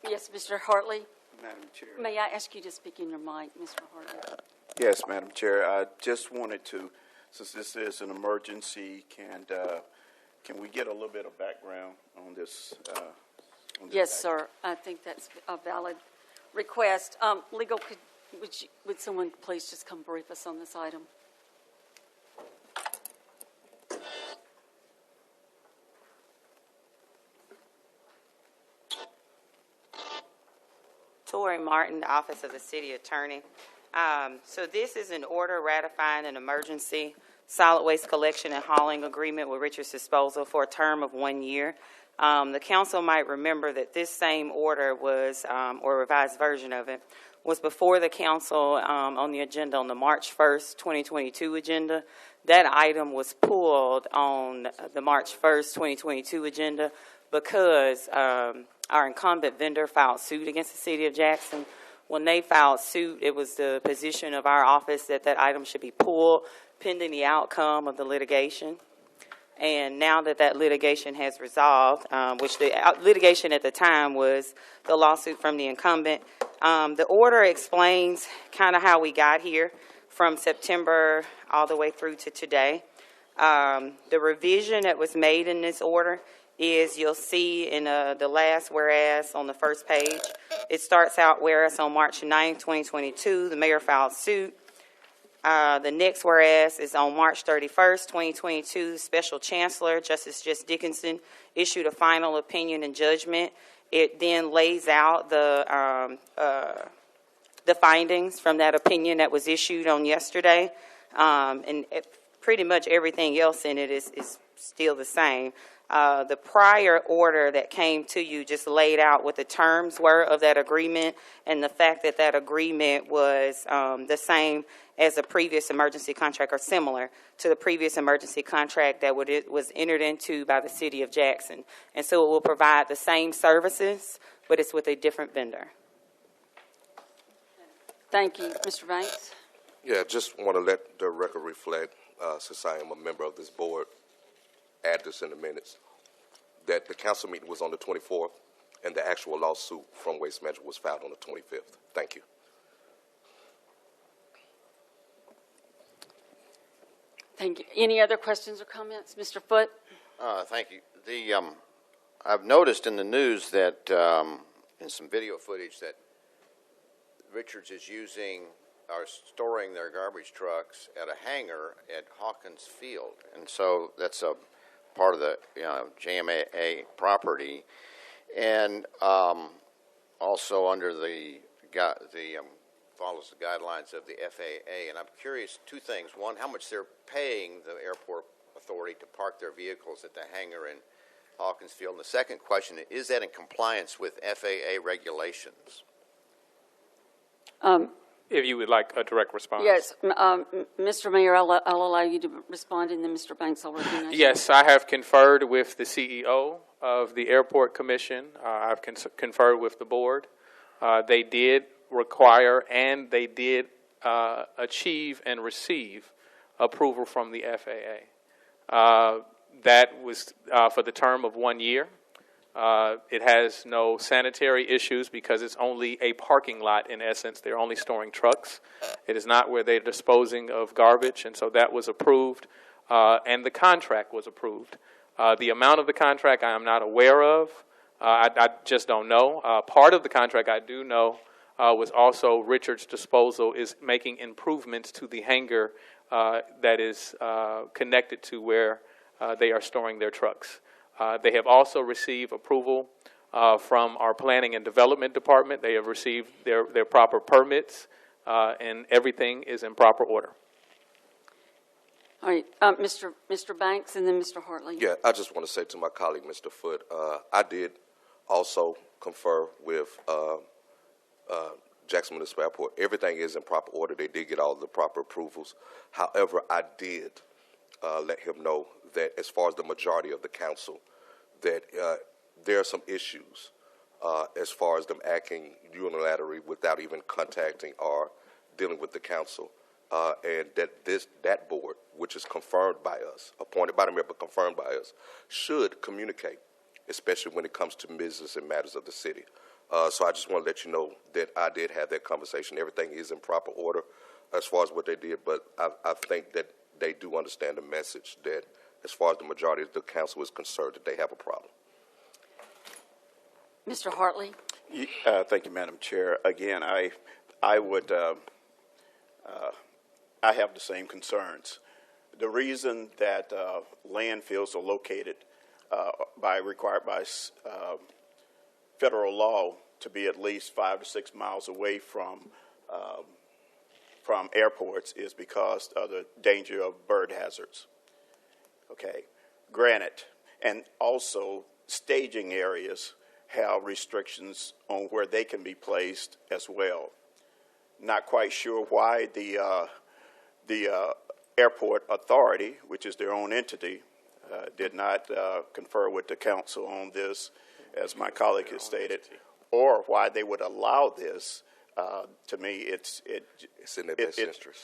Yes, Mr. Hartley. Madam Chair. May I ask you to speak in your mic, Mr. Hartley? Yes, Madam Chair. I just wanted to, since this is an emergency, can we get a little bit of background on this? Yes, sir. I think that's a valid request. Legal, would someone please just come brief us on this item? Tori Martin, the Office of the City Attorney. So this is an order ratifying an emergency solid waste collection and hauling agreement with Richards Disposal for a term of 1 year. The council might remember that this same order was, or a revised version of it, was before the council on the agenda on the March 1st, 2022 agenda. That item was pulled on the March 1st, 2022 agenda because our incumbent vendor filed suit against the city of Jackson. When they filed suit, it was the position of our office that that item should be pulled pending the outcome of the litigation. And now that that litigation has resolved, which the litigation at the time was the lawsuit from the incumbent, the order explains kind of how we got here from September all the way through to today. The revision that was made in this order is, you'll see in the last whereas on the first page, it starts out whereas on March 9th, 2022, the mayor filed suit. The next whereas is on March 31st, 2022, Special Chancellor Justice Jess Dickinson issued a final opinion and judgment. It then lays out the findings from that opinion that was issued on yesterday, and pretty much everything else in it is still the same. The prior order that came to you just laid out what the terms were of that agreement and the fact that that agreement was the same as the previous emergency contract, or similar to the previous emergency contract that was entered into by the city of Jackson. And so it will provide the same services, but it's with a different vendor. Thank you. Mr. Banks? Yeah, just want to let the record reflect, since I am a member of this board, add this in the minutes, that the council meeting was on the 24th and the actual lawsuit from Waste Management was filed on the 25th. Thank you. Thank you. Any other questions or comments? Mr. Foote? Thank you. I've noticed in the news that in some video footage that Richards is storing their garbage trucks at a hangar at Hawkins Field, and so that's a part of the JMA property, and also under follows the guidelines of the FAA. And I'm curious, two things: one, how much they're paying the airport authority to park their vehicles at the hangar in Hawkins Field, and the second question, is that in compliance with FAA regulations? If you would like a direct response. Yes, Mr. Mayor, I'll allow you to respond, and then Mr. Banks will recognize you. Yes, I have conferred with the CEO of the Airport Commission. I've conferred with the board. They did require and they did achieve and receive approval from the FAA. That was for the term of 1 year. It has no sanitary issues because it's only a parking lot in essence. They're only storing trucks. It is not where they're disposing of garbage, and so that was approved, and the contract was approved. The amount of the contract I am not aware of. I just don't know. Part of the contract I do know was also Richards Disposal is making improvements to the hangar that is connected to where they are storing their trucks. They have also received approval from our Planning and Development Department. They have received their proper permits, and everything is in proper order. All right, Mr. Banks, and then Mr. Hartley. Yeah, I just want to say to my colleague, Mr. Foote, I did also confer with Jackson Municipal Airport. Everything is in proper order. They did get all the proper approvals. However, I did let him know that as far as the majority of the council, that there are some issues as far as them acting unilaterally without even contacting or dealing with the council, and that board, which is confirmed by us, appointed by the mayor but confirmed by us, should communicate, especially when it comes to business and matters of the city. So I just want to let you know that I did have that conversation. Everything is in proper order as far as what they did, but I think that they do understand the message that as far as the majority of the council is concerned, that they have a problem. Mr. Hartley? Thank you, Madam Chair. Again, I would, I have the same concerns. The reason that landfills are located required by federal law to be at least 5 to 6 miles away from airports is because of the danger of bird hazards. Okay, granted, and also staging areas have restrictions on where they can be placed as well. Not quite sure why the airport authority, which is their own entity, did not confer with the council on this, as my colleague has stated, or why they would allow this. To me, it's in their best interest.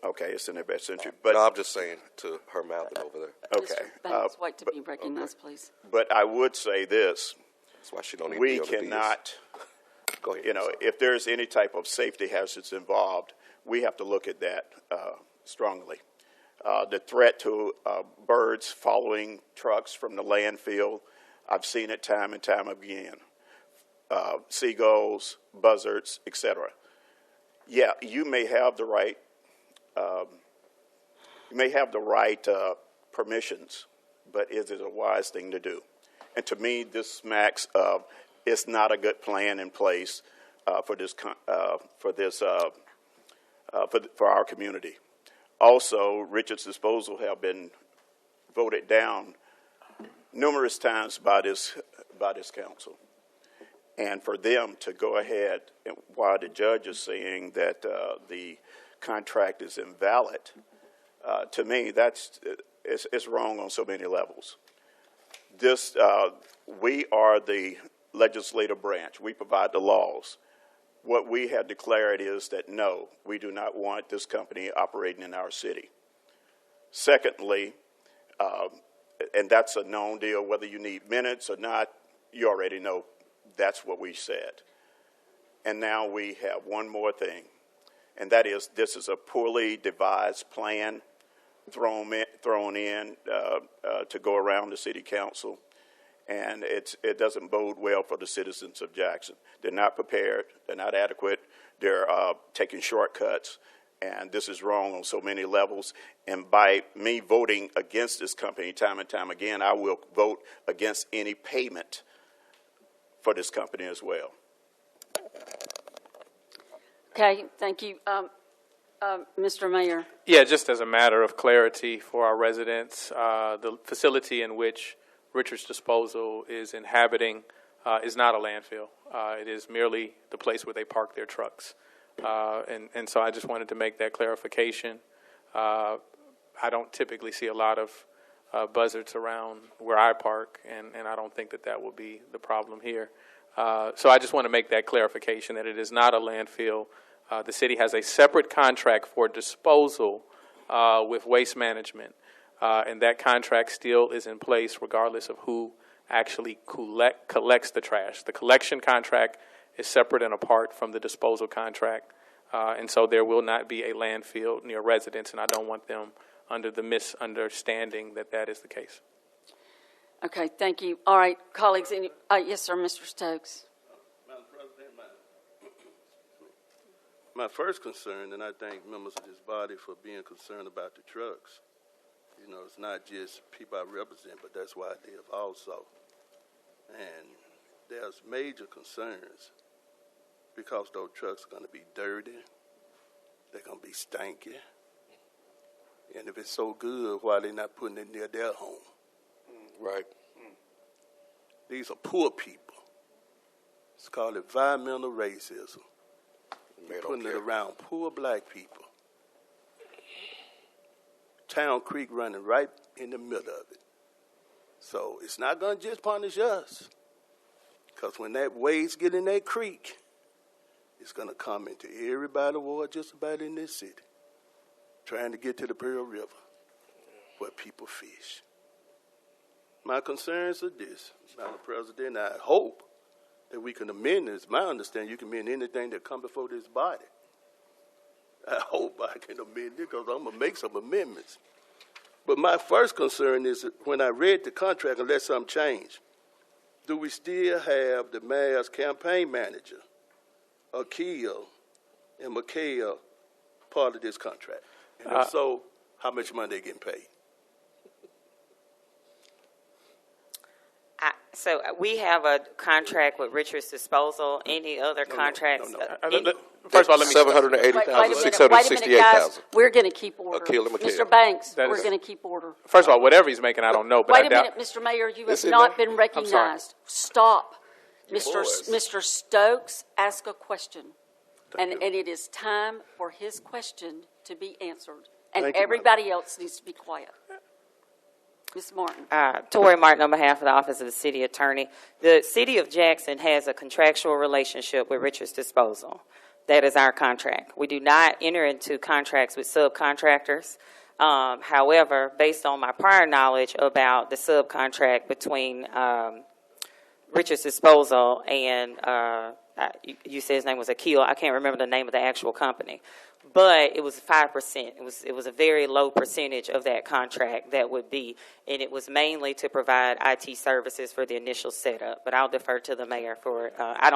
Okay, it's in their best interest. But no, I'm just saying to her mouth over there. Okay. Mr. Banks White to be recognized, please. But I would say this. That's why she don't need We to be on the cannot, Go ahead. if there's any type of safety hazards involved, we have to look at that strongly. The threat to birds following trucks from the landfill, I've seen it time and time again. Seagulls, buzzards, etc. Yeah, you may have the right. Permissions, but is it a wise thing to do? And to me, this smacks of it's not a good plan in place for our community. Also, Richard's disposal have been voted down numerous times by this council, and for them to go ahead and while the judge is saying that the contract is invalid, to me it's wrong on so many levels. We are the legislative branch. We provide the laws. What we have declared is that no, we do not want this company operating in our city. Secondly, and that's a known deal, whether you need minutes or not, you already know that's what we said. And now we have one more thing, and that is this is a poorly devised plan thrown in to go around the city council, and it doesn't bode well for the citizens of Jackson. They're not prepared. They're not adequate. They're taking shortcuts, and this is wrong on so many levels. And by me voting against this company time and time again, I will vote against any payment for this company as well. Okay, thank you. Mr. Mayor. Yeah, just as a matter of clarity for our residents, the facility in which Richard's Disposal is inhabiting is not a landfill. It is merely the place where they park their trucks. And so I just wanted to make that clarification. I don't typically see a lot of buzzards around where I park, and I don't think that will be the problem here. So I just want to make that clarification that it is not a landfill. The city has a separate contract for disposal with waste management, and that contract still is in place regardless of who actually collects the trash. The collection contract is separate and apart from the disposal contract, and so there will not be a landfill near residents, and I don't want them under the misunderstanding that is the case. Okay, thank you. All right, colleagues. Yes, sir, Mr. Stokes. Madam President, my first concern, and I thank members of this body for being concerned about the trucks. You know, it's not just people I represent, but that's why I live also. And there's major concerns because those trucks are going to be dirty. They're going to be stanky. And if it's so good, why are they not putting it near their home? Right. These are poor people. It's called environmental racism. You're putting it around poor black people. Town Creek running right in the middle of it. So it's not going to just punish us. Because when that waste get in that creek, it's going to come into everybody's ward just about in this city, trying to get to the Pearl River where people fish. My concerns are this, Madam President. I hope that we can amend it. It's my understanding you can amend anything that come before this body. I hope I can amend it because I'm going to make some amendments. But my first concern is that when I read the contract, unless something changed, do we still have the mayor's campaign manager, Akil and Mikhail, part of this contract? And if so, how much money they getting paid? So we have a contract with Richard's Disposal. Any other contracts? First of all, let me. 780,000, wait a minute, guys. 668,000. We're going to keep order. Akil and Mikhail. Mr. Banks, That we're is- going to keep order. First of all, whatever he's making, I don't know. But Wait I a doubt, minute, Mr. Mayor, you have Listen, not man. been sorry. recognized. Stop. boys. Mr. Stokes asked a question, and it is time for his question to be answered. And Thank you, everybody else needs to be quiet. Ms. Martin. Tori Martin on behalf of the Office of the City Attorney. The City of Jackson has a contractual relationship with Richard's Disposal. That is our contract. We do not enter into contracts with subcontractors. However, based on my prior knowledge about the subcontract between Richard's Disposal and you said his name was Akil. I can't remember the name of the actual company. But it was 5%. It was a very low percentage of that contract that would be, and it was mainly to provide IT services for the initial setup. But I'll defer to the mayor for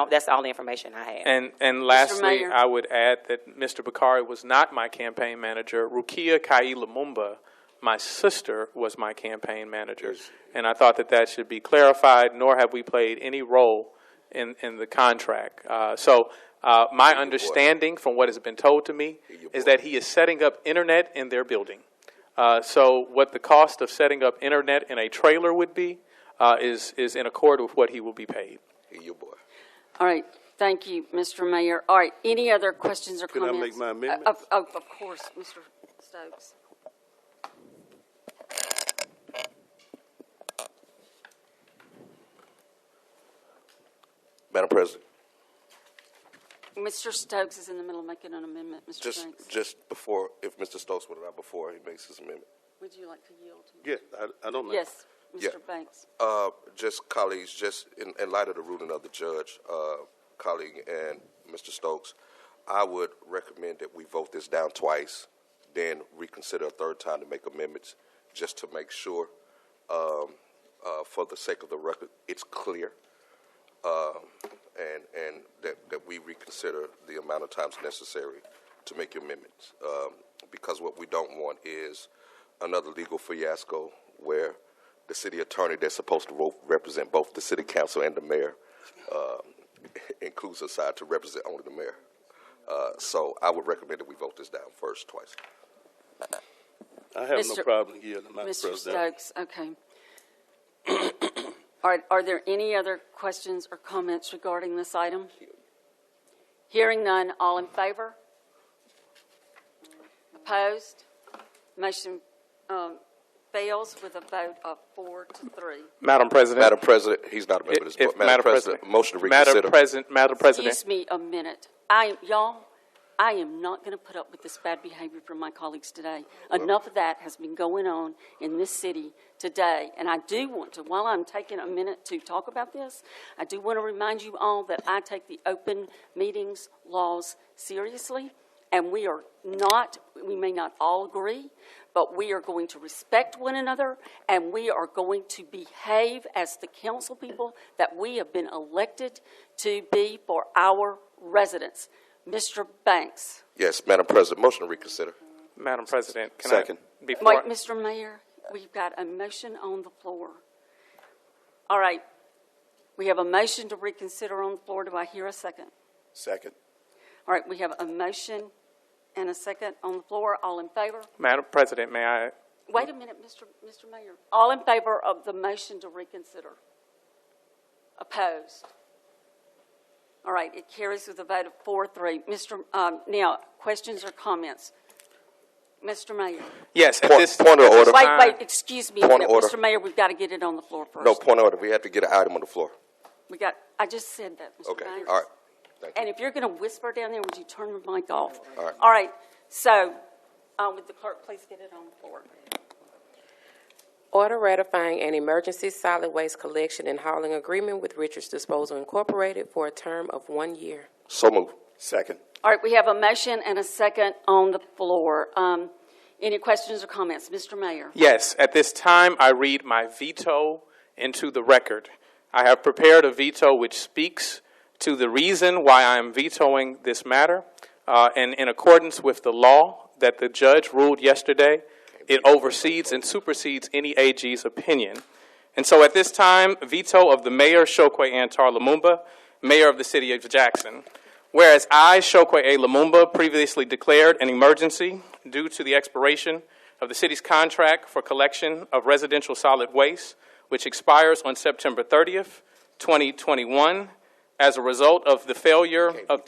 that's all the information I have. And lastly, Mayor. I would add that Mr. Bakari was not my campaign manager. Rukia Kaila Mumba, my sister, was my campaign manager. And I thought that should be clarified, nor have we played any role in the contract. My understanding from what has been told to me is that he is setting up internet in their building. So what the cost of setting up internet in a trailer would be is in accord with what he will be paid. Here you boy. All right. Thank you, Mr. Mayor. All right. Any other questions or Can I comments? make my amendment? Of course, Mr. Stokes. Madam President, Mr. Stokes is in the middle of making an amendment, Mr. Banks. just before, if Mr. Stokes would allow before he makes his amendment. Would you like to yield to me? Yeah, I don't know. Yes, Yeah. Mr. Banks. Just colleagues, just in light of the ruling of the judge, colleague and Mr. Stokes, I would recommend that we vote this down twice, then reconsider a third time to make amendments, just to make sure, for the sake of the record, it's clear, and that we reconsider the amount of times necessary to make amendments, because what we don't want is another legal fiasco where the city attorney that's supposed to represent both the city council and the mayor includes a side to represent only the mayor. So I would recommend that we vote this down first, twice. I have no Mr. problem yielding, Madam Mr. President. Stokes, okay. All right, are there any other questions or comments regarding this item? Hearing none, all in favor? Opposed? Motion fails with a vote of 4-3. Madam President. Madam President, he's not a member of this board. Madam President, motion to reconsider. Madam President. Excuse me a minute. I am not going to put up with this bad behavior from my colleagues today. Enough of that has been going on in this city today. And I do want to, while I'm taking a minute to talk about this, I do want to remind you all that I take the open meetings laws seriously. And we may not all agree, but we are going to respect one another, and we are going to behave as the council people that we have been elected to be for our residents. Mr. Banks. Yes, Madam President, motion to reconsider. Madam President, can Second. I, before, Wait, Mr. Mayor, we've got a motion on the floor. All right. We have a motion to reconsider on the floor. Do I hear a second? Second. All right, we have a motion and a second on the floor. All in favor? Madam President, may I? Wait a minute, Mr. Mayor. All in favor of the motion to reconsider? Opposed? All right, it carries with a vote of 4-3. Now, questions or comments? Mr. Mayor. Yes, at Point- this point of at this order. time- Wait, excuse me a Point minute. of order. Mr. Mayor, we've got to get it on the floor first. No, point of order. We have to get an item on the floor. I just said that, Mr. Okay, Mayor. all right. Thank you. And if you're going to whisper down there, would you turn your mic off? All right. All right. So, would the clerk please get it on the floor? Order ratifying an emergency solid waste collection and hauling agreement with Richards Disposal Incorporated for a term of 1 year. So moved. Second. All right, we have a motion and a second on the floor. Any questions or comments? Mr. Mayor? Yes, at this time, I read my veto into the record. I have prepared a veto which speaks to the reason why I am vetoing this matter, and in accordance with the law that the judge ruled yesterday, it oversees and supersedes any AG's opinion. And so at this time, veto of the Mayor, Chokwe Antar Lumumba, Mayor of the City of Jackson. Whereas I, Chokwe A. Lumumba, previously declared an emergency due to the expiration of the city's contract for collection of residential solid waste, which expires on September 30th, 2021, as a result of the failure of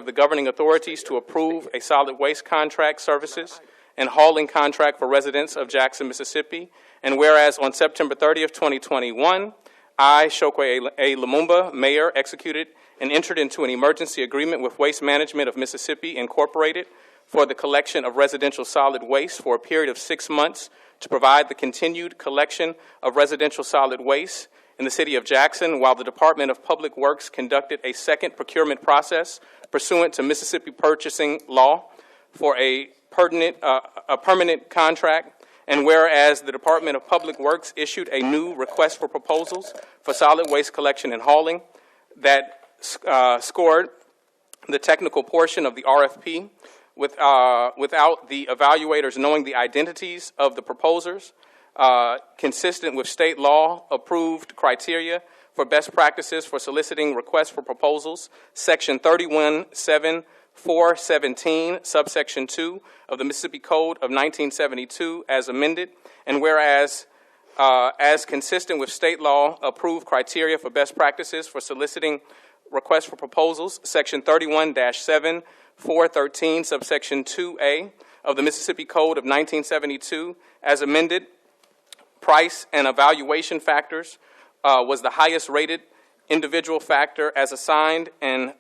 the governing authorities to approve a solid waste contract services and hauling contract for residents of Jackson, Mississippi. And whereas on September 30th, 2021, I, Chokwe A. Lumumba, Mayor, executed and entered into an emergency agreement with Waste Management of Mississippi, Incorporated, for the collection of residential solid waste for a period of 6 months to provide the continued collection of residential solid waste in the city of Jackson, while the Department of Public Works conducted a second procurement process pursuant to Mississippi purchasing law for a permanent contract. And whereas the Department of Public Works issued a new request for proposals for solid waste collection and hauling that scored the technical portion of the RFP without the evaluators knowing the identities of the proposers, consistent with state law approved criteria for best practices for soliciting requests for proposals, Section 31-7-417, subsection 2 of the Mississippi Code of 1972 as amended, and whereas as consistent with state law approved criteria for best practices for soliciting requests for proposals, Section 31-7-413, subsection 2A of the Mississippi Code of 1972 as amended, price and evaluation factors was the highest rated individual factor as assigned and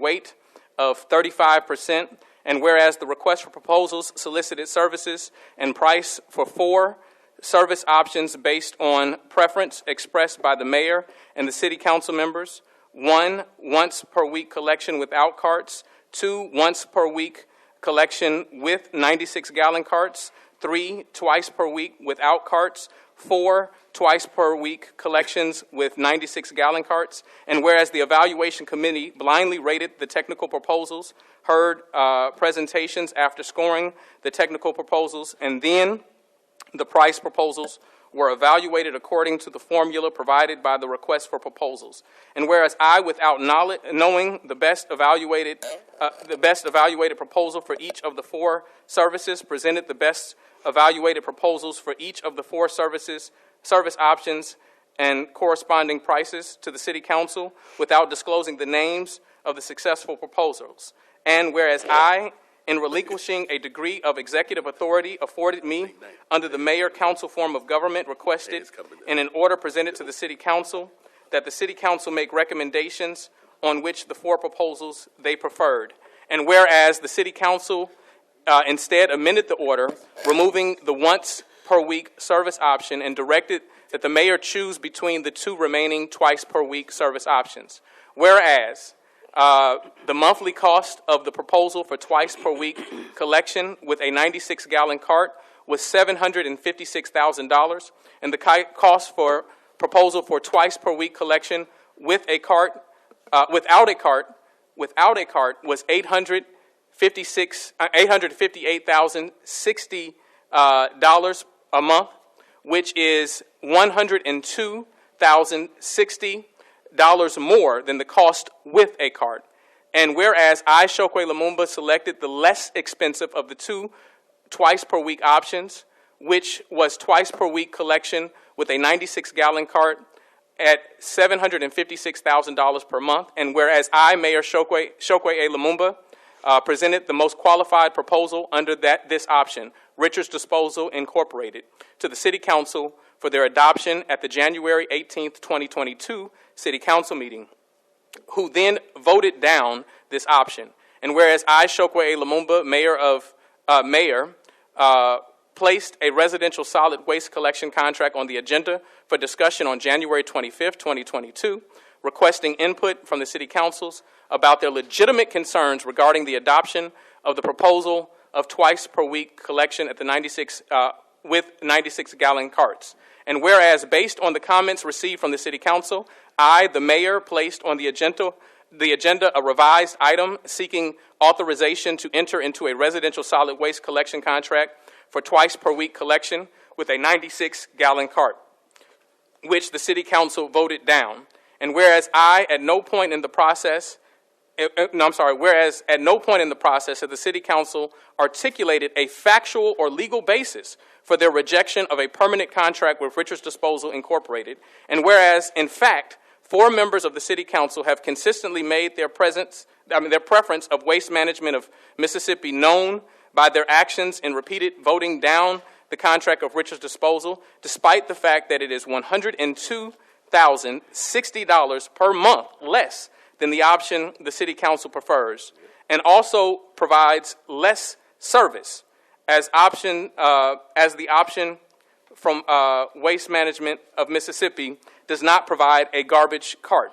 weight of 35%. And whereas the request for proposals solicited services and price for 4 service options based on preference expressed by the mayor and the city council members: 1, once per week collection without carts; 2, once per week collection with 96-gallon carts; 3, twice per week without carts; 4, twice per week collections with 96-gallon carts. And whereas the evaluation committee blindly rated the technical proposals, heard presentations after scoring the technical proposals, and then the price proposals were evaluated according to the formula provided by the request for proposals. And whereas I, without knowing the best evaluated proposal for each of the 4 services, presented the best evaluated proposals for each of the 4 service options and corresponding prices to the City Council without disclosing the names of the successful proposals. And whereas I, in relinquishing a degree of executive authority afforded me under the mayor-council form of government, requested in an order presented to the City Council that the City Council make recommendations on which the 4 proposals they preferred. And whereas the City Council instead amended the order, removing the once-per-week service option, and directed that the mayor choose between the 2 remaining twice-per-week service options. Whereas the monthly cost of the proposal for twice-per-week collection with a 96-gallon cart was $756,000, and the cost for proposal for twice-per-week collection with a cart, without a cart, was $858,060 a month, which is $102,060 more than the cost with a cart. And whereas I, Chokwe Lumumba, selected the less expensive of the 2 twice-per-week options, which was twice-per-week collection with a 96-gallon cart at $756,000 per month, and whereas I, Mayor Chokwe A. Lumumba, presented the most qualified proposal under this option, Richards Disposal Incorporated, to the City Council for their adoption at the January 18th, 2022 City Council meeting, who then voted down this option. And whereas I, Chokwe A. Lumumba, Mayor, placed a residential solid waste collection contract on the agenda for discussion on January 25th, 2022, requesting input from the city councils about their legitimate concerns regarding the adoption of the proposal of twice per week collection at the 96-gallon carts. And whereas, based on the comments received from the city council, I, the mayor, placed on the agenda a revised item seeking authorization to enter into a residential solid waste collection contract for twice per week collection with a 96-gallon cart, which the city council voted down. And whereas at no point in the process has the city council articulated a factual or legal basis for their rejection of a permanent contract with Richards Disposal Incorporated. And whereas, in fact, 4 members of the city council have consistently made their preference of Waste Management of Mississippi known by their actions in repeated voting down the contract of Richards Disposal, despite the fact that it is $102,060 per month less than the option the city council prefers, and also provides less service as the option from Waste Management of Mississippi does not provide a garbage cart.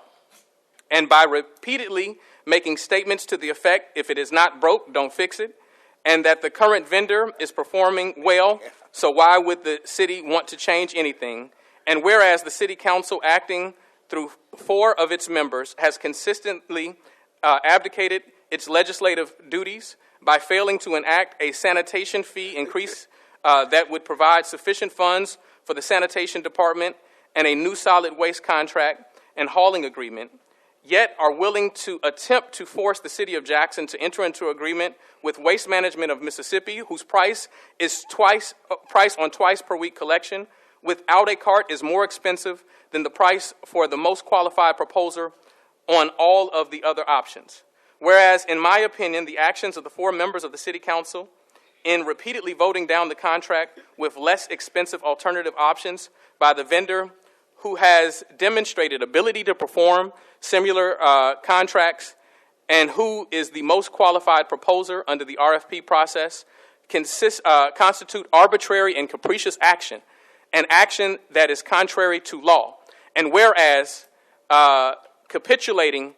And by repeatedly making statements to the effect, if it is not broke, don't fix it, and that the current vendor is performing well, so why would the city want to change anything? And whereas the city council, acting through 4 of its members, has consistently abdicated its legislative duties by failing to enact a sanitation fee increase that would provide sufficient funds for the sanitation department and a new solid waste contract and hauling agreement, yet are willing to attempt to force the city of Jackson to enter into agreement with Waste Management of Mississippi, whose price on twice per week collection without a cart is more expensive than the price for the most qualified proposer on all of the other options. Whereas, in my opinion, the actions of the 4 members of the city council in repeatedly voting down the contract with less expensive alternative options by the vendor who has demonstrated ability to perform similar contracts and who is the most qualified proposer under the RFP process constitute arbitrary and capricious action, an action that is contrary to law. And whereas capitulating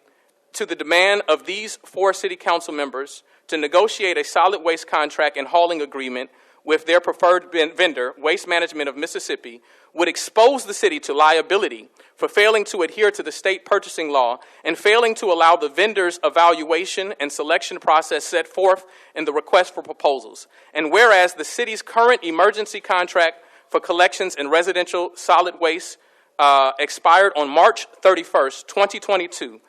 to the demand of these 4 city council members to negotiate a solid waste contract and hauling agreement with their preferred vendor, Waste Management of Mississippi, would expose the city to liability for failing to adhere to the state purchasing law and failing to allow the vendor's evaluation and selection process set forth in the request for proposals. And whereas the city's current emergency contract for collections and residential solid waste expired on March 31st, 2022,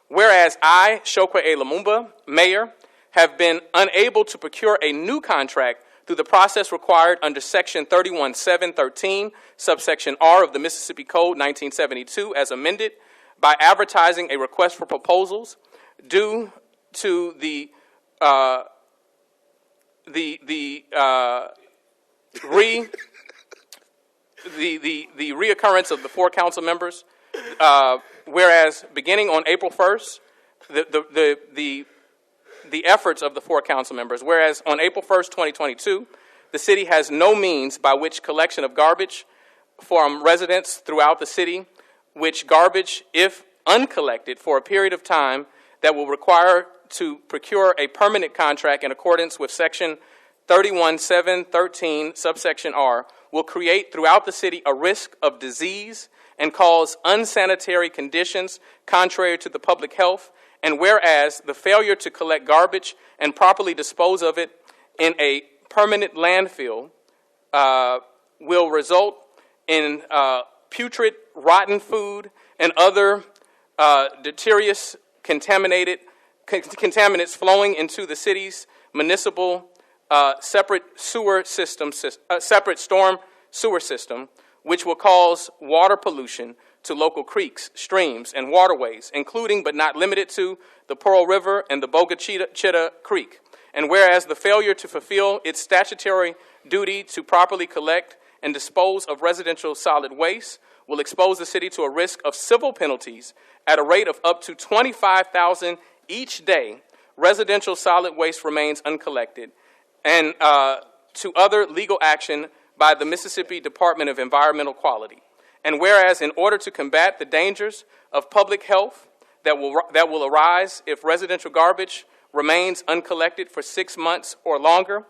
whereas I, Shokwe A. Lumumba, mayor, have been unable to procure a new contract through the process required under Section 31713, subsection R of the Mississippi Code 1972, as amended, by advertising a request for proposals due to the reoccurrence of the 4 council members, whereas beginning on April 1st, the efforts of the 4 council members, whereas on April 1st, 2022, the city has no means by which collection of garbage from residents throughout the city, which garbage, if uncollected for a period of time, that will require to procure a permanent contract in accordance with Section 31713, subsection R, will create throughout the city a risk of disease and cause unsanitary conditions contrary to the public health. And whereas the failure to collect garbage and properly dispose of it in a permanent landfill will result in putrid, rotten food and other deleterious contaminants flowing into the city's municipal separate storm sewer system, which will cause water pollution to local creeks, streams, and waterways, including but not limited to the Pearl River and the Boga Chita Creek. And whereas the failure to fulfill its statutory duty to properly collect and dispose of residential solid waste will expose the city to a risk of civil penalties at a rate of up to $25,000 each day residential solid waste remains uncollected. And to other legal action by the Mississippi Department of Environmental Quality. And whereas in order to combat the dangers of public health that will arise if residential garbage remains uncollected for 6 months or longer,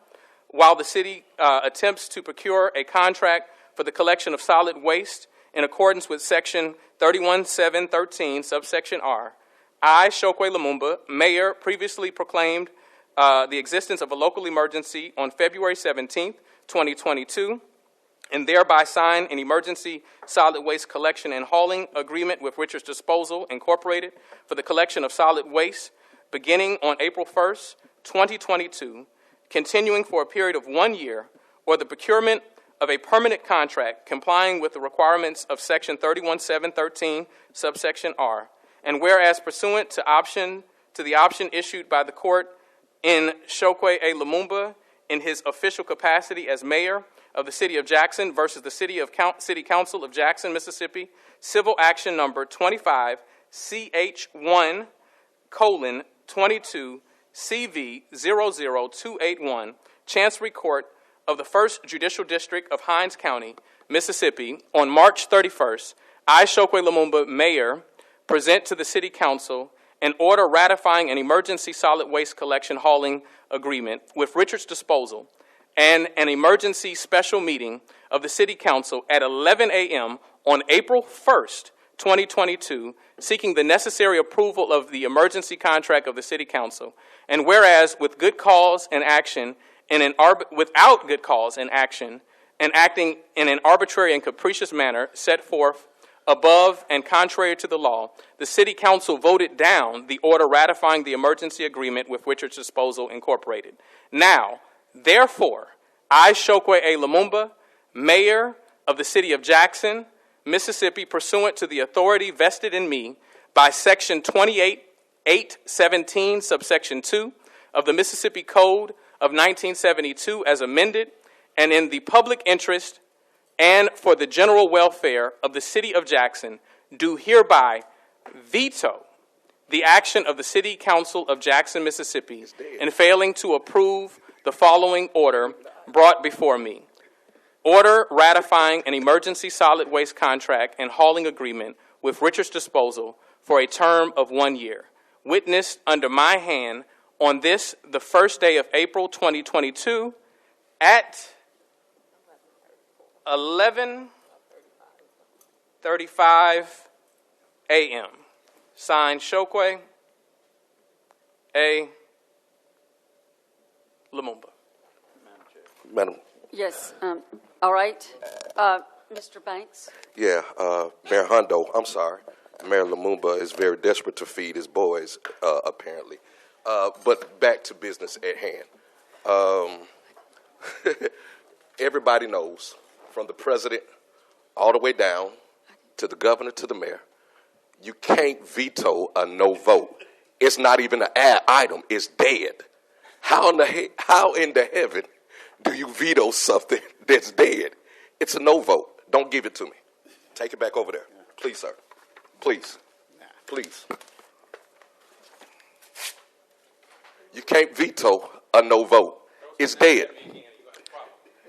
while the city attempts to procure a contract for the collection of solid waste in accordance with Section 31713, subsection R, I, Chokwe Lumumba, Mayor, previously proclaimed the existence of a local emergency on February 17th, 2022, and thereby signed an emergency solid waste collection and hauling agreement with Richards Disposal, Incorporated, for the collection of solid waste beginning on April 1st, 2022, continuing for a period of 1 year, or the procurement of a permanent contract complying with the requirements of Section 31713, subsection R. And whereas pursuant to the option issued by the court in Chokwe A. Lumumba in his official capacity as mayor of the city of Jackson versus the City Council of Jackson, Mississippi, civil action number 25 CH1:22 CV 00281, Chancery Court of the First Judicial District of Hinds County, Mississippi, on March 31st, I, Chokwe Lumumba, Mayor, present to the City Council an order ratifying an emergency solid waste collection hauling agreement with Richards Disposal and an emergency special meeting of the City Council at 11 a.m. on April 1st, 2022, seeking the necessary approval of the emergency contract of the City Council. And whereas with good cause and action, without good cause and action, and acting in an arbitrary and capricious manner set forth above and contrary to the law, the City Council voted down the order ratifying the emergency agreement with Richards Disposal, Incorporated. Now, therefore, I, Chokwe A. Lumumba, Mayor of the City of Jackson, Mississippi, pursuant to the authority vested in me by Section 28:817, subsection 2 of the Mississippi Code of 1972 as amended, and in the public interest and for the general welfare of the City of Jackson, do hereby veto the action of the City Council of Jackson, Mississippi, in failing to approve the following order brought before me. Order ratifying an emergency solid waste contract and hauling agreement with Richards Disposal for a term of 1 year, witnessed under my hand on this, the first day of April 2022 at 11:35 a.m. Signed, Chokwe A. Lumumba. Madam. Yes, all right. Mr. Banks? Yeah, Mayor Hondo, I'm sorry. Mayor Lumumba is very desperate to feed his boys, apparently. But back to business at hand. Everybody knows, from the president all the way down to the governor to the mayor, you can't veto a no vote. It's not even an item. It's dead. How in the heaven do you veto something that's dead? It's a no vote. Don't give it to me. Take it back over there. Please, sir. Please. Please. You can't veto a no vote. It's dead.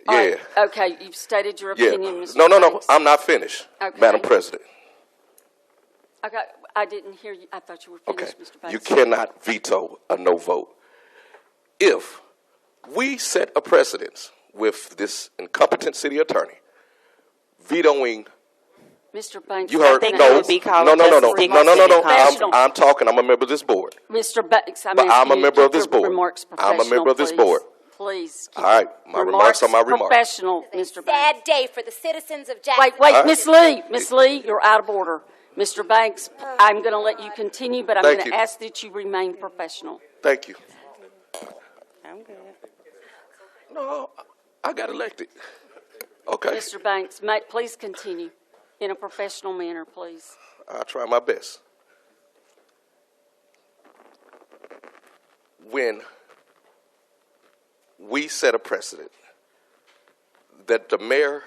All Yeah. right, okay, you've stated your Yeah. opinion, Mr. No. Banks. I'm not finished, Okay. Madam President. Okay, I didn't hear you. I thought you were Okay. finished, Mr. Banks. You cannot veto a no vote. If we set a precedence with this incompetent city attorney vetoing, Mr. Banks. you heard, think no, it would be called no. professional. I'm talking. I'm a member of this board. Mr. Banks, But I'm a member of this board. Remarks I'm a member of this professional, board. Please. All right, my remarks are my remarks. Professional, Mr. Banks. Sad day for the citizens of Jackson. Wait, All right. Miss Lee, you're out of order. Mr. Banks, I'm going to let you continue, but I'm Thank going to you. ask that you remain professional. Thank you. I'm good. No, I got elected. Okay, Mr. Banks, please continue in a professional manner, please. I'll try my best. When we set a precedent that the mayor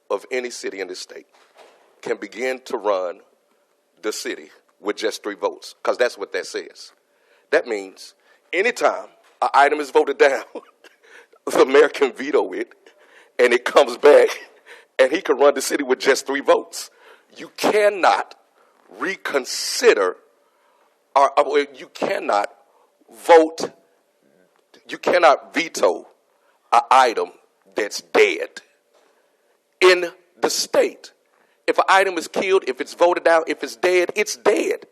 of any city in this state can begin to run the city with just 3 votes, because that's what that says. That means anytime an item is voted down, the mayor can veto it, and it comes back, and he can run the city with just 3 votes. You cannot reconsider, or you cannot vote, you cannot veto an item that's dead in the state. If an item is killed, if it's voted down, if it's dead, it's dead.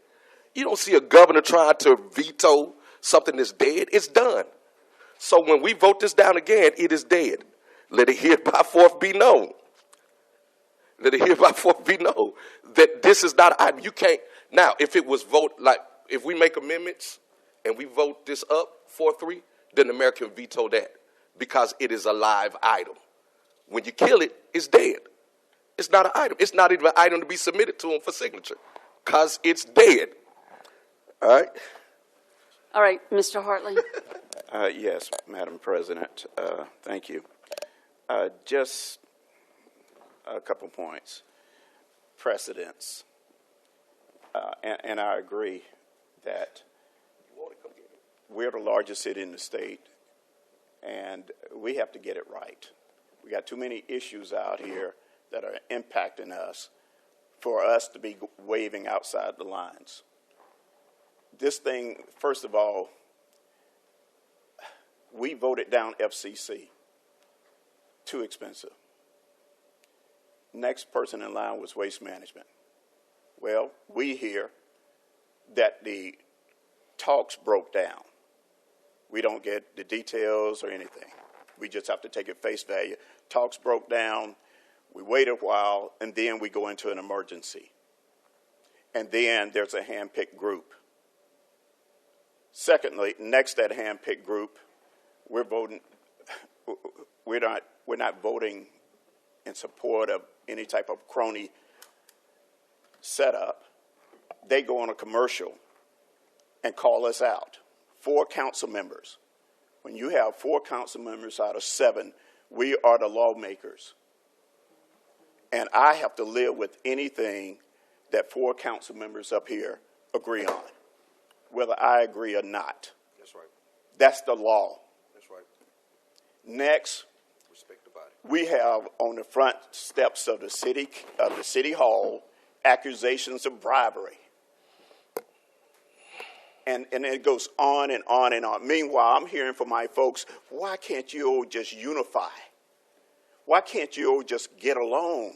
You don't see a governor trying to veto something that's dead. It's done. So when we vote this down again, it is dead. Let it hereby forth be known. Let it hereby forth be known that this is not an item. You can't. Now, if it was if we make amendments and we vote this up 4-3, then the mayor can veto that because it is a live item. When you kill it, it's dead. It's not an item. It's not even an item to be submitted to him for signature because it's dead. All right? All right, Mr. Hartley. Yes, Madam President. Thank you. Just a couple points. Precedents. And I agree that we're the largest city in the state, and we have to get it right. We got too many issues out here that are impacting us for us to be waving outside the lines. This thing, first of all, we voted down FCC. Too expensive. Next person in line was waste management. Well, we hear that the talks broke down. We don't get the details or anything. We just have to take it face value. Talks broke down. We wait a while, and then we go into an emergency. And then there's a hand-picked group. Secondly, next that hand-picked group, we're voting. We're not voting in support of any type of crony setup. They go on a commercial and call us out. 4 council members. When you have 4 council members out of 7, we are the lawmakers. And I have to live with anything that 4 council members up here agree on, whether I agree or not. That's right. That's the law. That's right. Next, Respect the body. we have on the front steps of the city hall accusations of bribery. And it goes on and on and on. Meanwhile, I'm hearing from my folks, why can't you all just unify? Why can't you all just get along?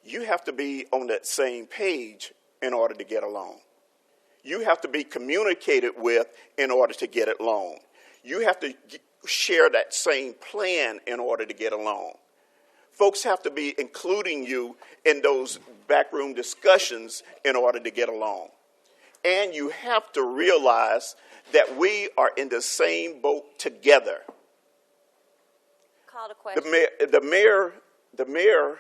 You have to be on that same page in order to get along. You have to be communicated with in order to get along. You have to share that same plan in order to get along. Folks have to be including you in those backroom discussions in order to get along. And you have to realize that we are in the same boat together. Call the question. The mayor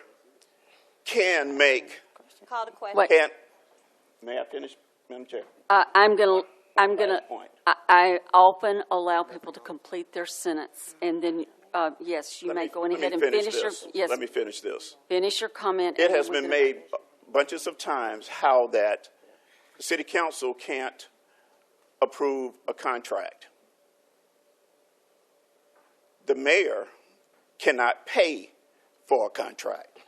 can make. Call the question. Wait. May I finish, Madam Chair? I'm gonna. Last point. I often allow people to complete their sentence, and then yes, you may go ahead and finish your. Yes. Let me finish this. Finish your comment. It has been made bunches of times how that the city council can't approve a contract. The mayor cannot pay for a contract.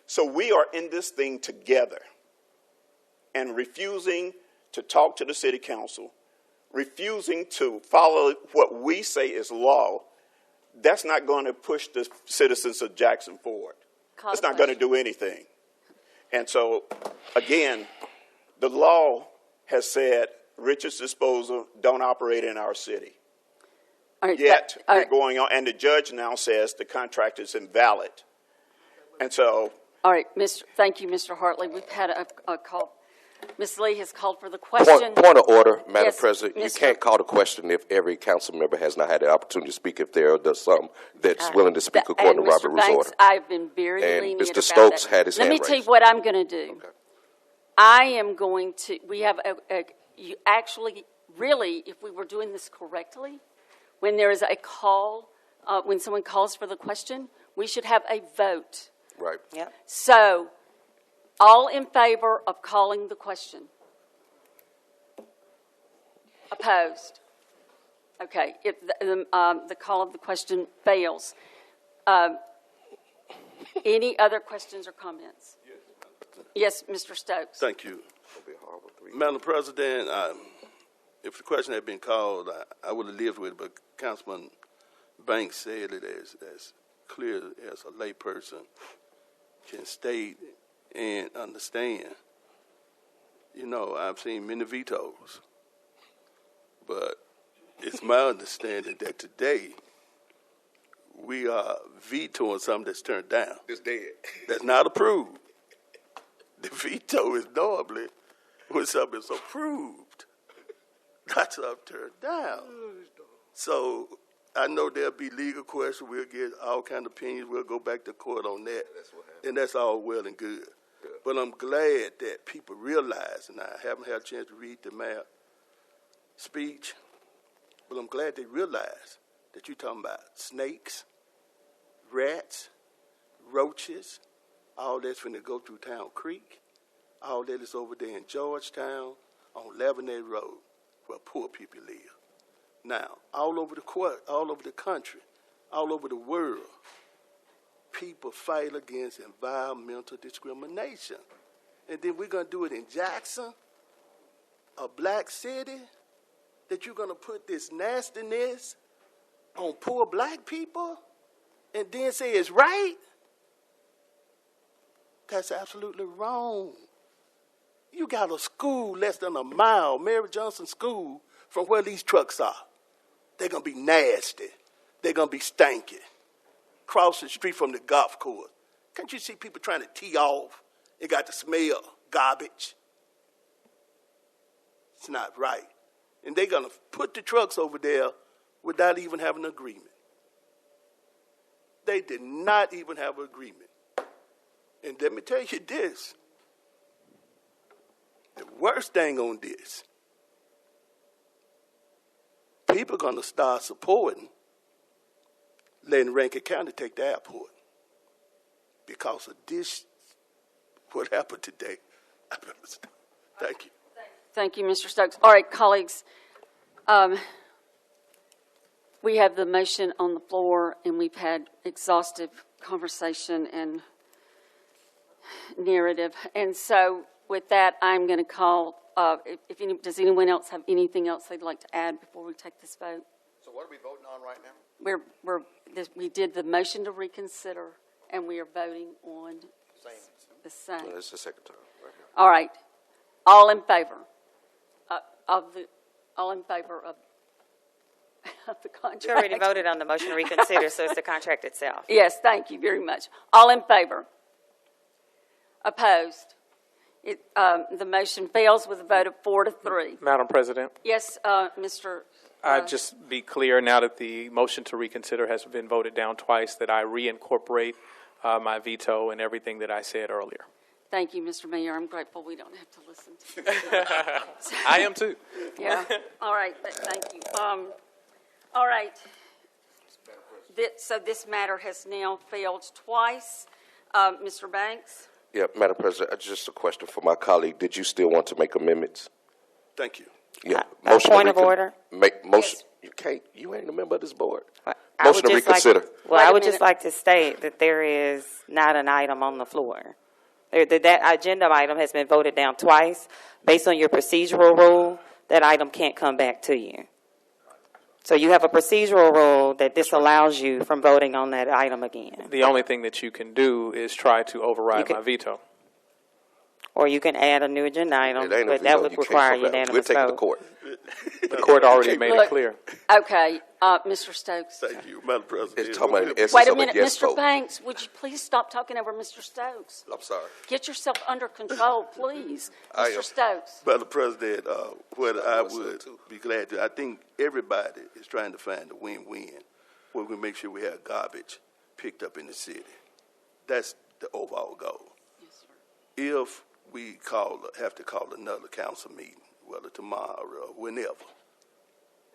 So we are in this thing together, and refusing to talk to the city council, refusing to follow what we say is law, that's not going to push the citizens of Jackson forward. It's not going to do anything. And so, again, the law has said Richard's Disposal don't operate in our city. Yet we're going on, and the judge now says the contract is invalid. And so. All right, thank you, Mr. Hartley. We've had a call. Ms. Lee has called for the question. Point of order, Madam Yes, President. You Mr. can't call the question if every council member has not had the opportunity to speak. If there are some that's willing to speak according to Robert Rules Order. I've been very And lenient Mr. about Stokes that. had his hand Let me tell you raised. what I'm going to do. Okay. I am going to. We have you actually really, if we were doing this correctly, when there is a call, when someone calls for the question, we should have a vote. Right. Yep. So, all in favor of calling the question? Opposed? Okay, if the call of the question fails, any other questions or comments? Yes, Mr. Stokes. Thank you. Madam President, if the question had been called, I would have lived with it, but Councilman Banks said it as clear as a layperson can state and understand. You know, I've seen many vetoes, but it's my understanding that today we are vetoing something that's turned down. It's dead. That's not approved. The veto is normally when something's approved, not something turned down. So I know there'll be legal questions. We'll get all kind of opinions. We'll go back to court on that. And that's all well and good. Yeah. But I'm glad that people realize, and I haven't had a chance to read the mayor speech, but I'm glad they realize that you're talking about snakes, rats, roaches, all that's finna go through Town Creek. All that is over there in Georgetown on Lebanon Road where poor people live. Now, all over the country, all over the world, people fight against environmental discrimination. And then we're going to do it in Jackson, a black city, that you're going to put this nastiness on poor black people and then say it's right? That's absolutely wrong. You got a school less than a mile, Mary Johnson School, from where these trucks are. They're going to be nasty. They're going to be stanky. Cross the street from the golf course. Can't you see people trying to tee off? They got the smell, garbage. It's not right. And they're going to put the trucks over there without even having an agreement. They did not even have an agreement. And let me tell you this. The worst thing on this, people are going to start supporting letting Rankin County take the airport because of this, what happened today. Thank you. Thank you, Mr. Stokes. All right, colleagues, we have the motion on the floor, and we've had exhaustive conversation and narrative. And so with that, I'm going to call, does anyone else have anything else they'd like to add before we take this vote? So what are we voting on right now? We did the motion to reconsider, and we are voting on the same. It's the second time. Right here. All right. All in favor of the contract? You already voted on the motion to reconsider, so it's the contract itself. Yes, thank you very much. All in favor? Opposed? The motion fails with a vote of 4-3. Madam President, Yes, Mr. I'd just be clear now that the motion to reconsider has been voted down twice that I reincorporate my veto and everything that I said earlier. Thank you, Mr. Mayor. I'm grateful we don't have to listen to you. I am too. Yeah. All right. Thank you. All right. So this matter has now failed twice. Mr. Banks? Yeah, Madam President, just a question for my colleague. Did you still want to make amendments? Thank you. Yeah. Point of order. Motion. Yes. You ain't a member of this board. I would Motion to just like reconsider. I would just like to state that there is not an item on the floor. That agenda item has been voted down twice. Based on your procedural rule, that item can't come back to you. So you have a procedural rule that disallows you from voting on that item again. The only thing that you can do is try to override my veto. Or you can add a new agenda item, It ain't a but veto. that would You can't require survive. unanimous We'll take it to vote. court. The court already made it clear. Okay. Mr. Stokes? Thank you, Madam President. It's talking about the essence Wait a of minute, yes Mr. vote. Banks, would you please stop talking over Mr. Stokes? I'm sorry. Get yourself under control, please. I Mr. am. Stokes. Madam President, what I would be glad to, I think everybody is trying to find a win-win where we make sure we have garbage picked up in the city. That's the overall goal. Yes, sir. If we have to call another council meeting, whether tomorrow or whenever,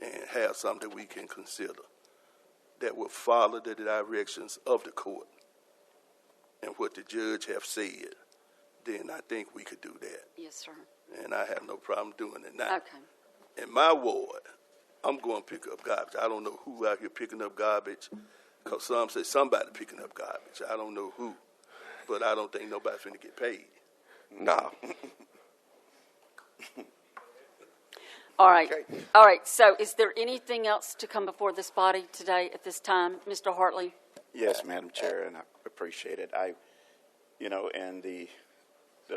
and have something we can consider that will follow the directions of the court and what the judge have said, then I think we could do that. Yes, sir. And I have no problem doing it now. Okay. In my ward, I'm going to pick up garbage. I don't know who out here picking up garbage, because some say somebody picking up garbage. I don't know who, but I don't think nobody's finna get paid. Nah. All right. All right. So is there anything else to come before this body today at this time? Mr. Hartley? Yes, Madam Chair, and I appreciate it. In the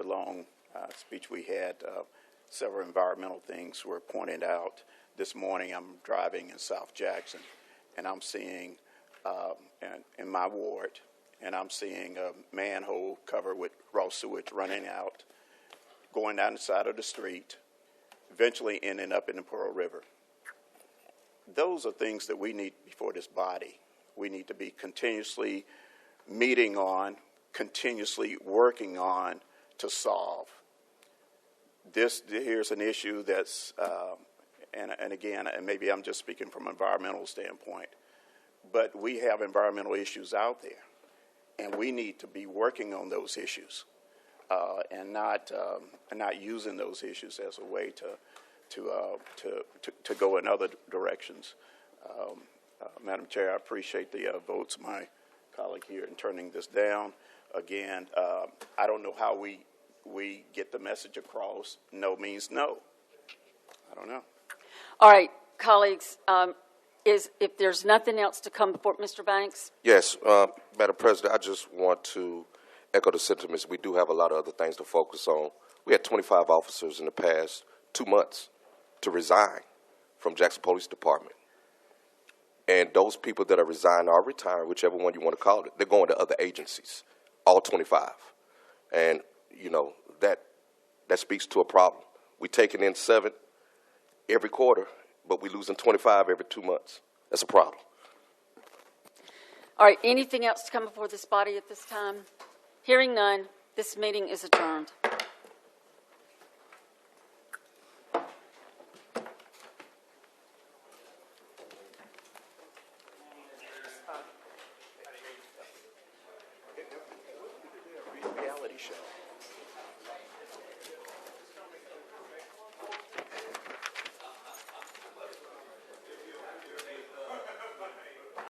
long speech we had, several environmental things were pointed out. This morning I'm driving in South Jackson, and I'm seeing, in my ward, and I'm seeing a manhole covered with raw sewage running out, going down the side of the street, eventually ending up in the Pearl River. Those are things that we need before this body. We need to be continuously meeting on, continuously working on to solve. Here's an issue that's, and again, and maybe I'm just speaking from an environmental standpoint, but we have environmental issues out there, and we need to be working on those issues, and not using those issues as a way to go in other directions. Madam Chair, I appreciate the votes of my colleague here in turning this down. Again, I don't know how we get the message across. No means no. I don't know. All right, colleagues, if there's nothing else to come before, Mr. Banks? Yes, Madam President, I just want to echo the sentiments. We do have a lot of other things to focus on. We had 25 officers in the past 2 months to resign from Jackson Police Department. And those people that are resigned or retiring, whichever one you want to call it, they're going to other agencies, all 25. And, that speaks to a problem. We're taking in 7 every quarter, but we're losing 25 every 2 months. That's a problem. All right, anything else to come before this body at this time? Hearing none, this meeting is adjourned. Reality show.